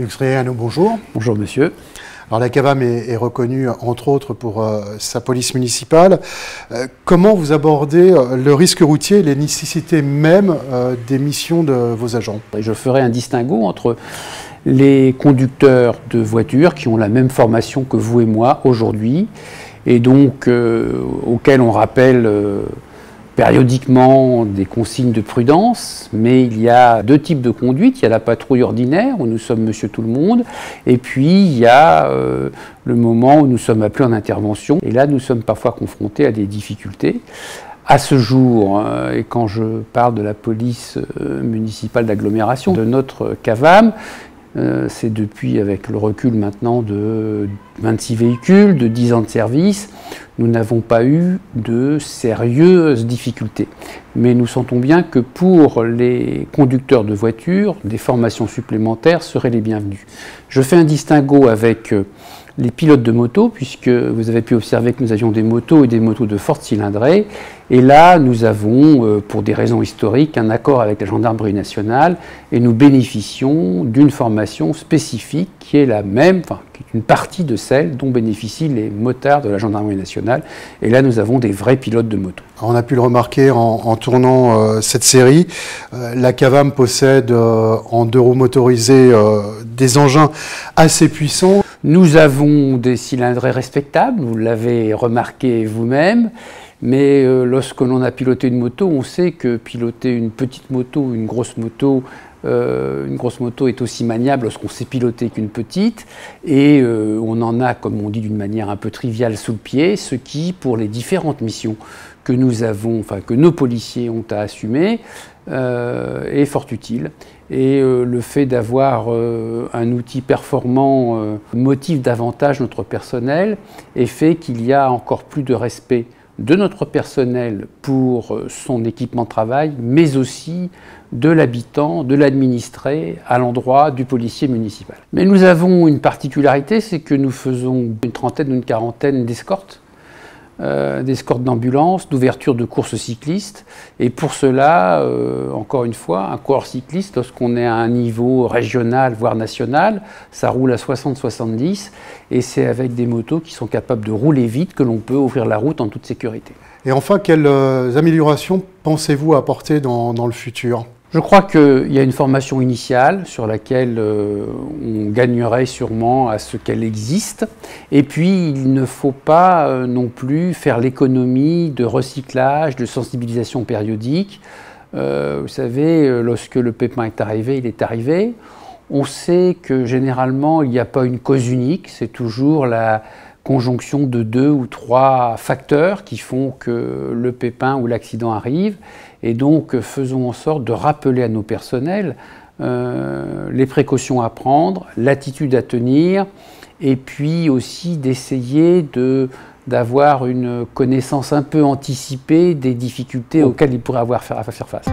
Luc Sriano, bonjour. Bonjour monsieur. Alors la CAVAM est reconnue entre autres pour sa police municipale. Comment vous abordez le risque routier et les nécessités même des missions de vos agents? Je ferai un distinguo entre les conducteurs de voitures qui ont la même formation que vous et moi aujourd'hui et donc auxquels on rappelle périodiquement des consignes de prudence, mais il y a deux types de conduite. Il y a la patrouille ordinaire, où nous sommes monsieur tout le monde, et puis il y a le moment où nous sommes appelés en intervention, et là nous sommes parfois confrontés à des difficultés. À ce jour, et quand je parle de la police municipale d'agglomération, de notre CAVAM, c'est depuis, avec le recul maintenant de 26 véhicules, de 10 ans de service, nous n'avons pas eu de sérieuses difficultés. Mais nous sentons bien que pour les conducteurs de voitures, des formations supplémentaires seraient les bienvenues. Je fais un distinguo avec les pilotes de moto, puisque vous avez pu observer que nous avions des motos et des motos de forte cylindrée. Et là, nous avons, pour des raisons historiques, un accord avec la gendarmerie nationale et nous bénéficions d'une formation spécifique qui est la même, enfin, qui est une partie de celle dont bénéficient les motards de la gendarmerie nationale. Et là, nous avons des vrais pilotes de moto. On a pu le remarquer en tournant cette série. La CAVAM possède en 2 roues motorisées des engins assez puissants. Nous avons des cylindrées respectables, vous l'avez remarqué vous-même, mais lorsque l'on a piloté une moto, on sait que piloter une petite moto ou une grosse moto est aussi maniable lorsqu'on sait piloter qu'une petite, et on en a, comme on dit d'une manière un peu triviale, sous le pied, ce qui, pour les différentes missions que nous avons, enfin que nos policiers ont à assumer, est fort utile. Et le fait d'avoir un outil performant motive davantage notre personnel et fait qu'il y a encore plus de respect de notre personnel pour son équipement de travail, mais aussi de l'habitant, de l'administré à l'endroit du policier municipal. Mais nous avons une particularité, c'est que nous faisons une trentaine ou une quarantaine d'escortes, d'escortes d'ambulance, d'ouverture de courses cyclistes. Et pour cela, encore une fois, un coureur cycliste, lorsqu'on est à un niveau régional, voire national, ça roule à 60-70, et c'est avec des motos qui sont capables de rouler vite que l'on peut ouvrir la route en toute sécurité. Et enfin, quelles améliorations pensez-vous apporter dans le futur ? Je crois qu'il y a une formation initiale sur laquelle on gagnerait sûrement à ce qu'elle existe. Et puis, il ne faut pas non plus faire l'économie de recyclage, de sensibilisation périodique. Vous savez, lorsque le pépin est arrivé, il est arrivé. On sait que généralement, il n'y a pas une cause unique, c'est toujours la conjonction de 2 ou 3 facteurs qui font que le pépin ou l'accident arrive. Et donc, faisons en sorte de rappeler à nos personnels les précautions à prendre, l'attitude à tenir, et puis aussi d'essayer d'avoir une connaissance un peu anticipée des difficultés auxquelles ils pourraient avoir à faire face.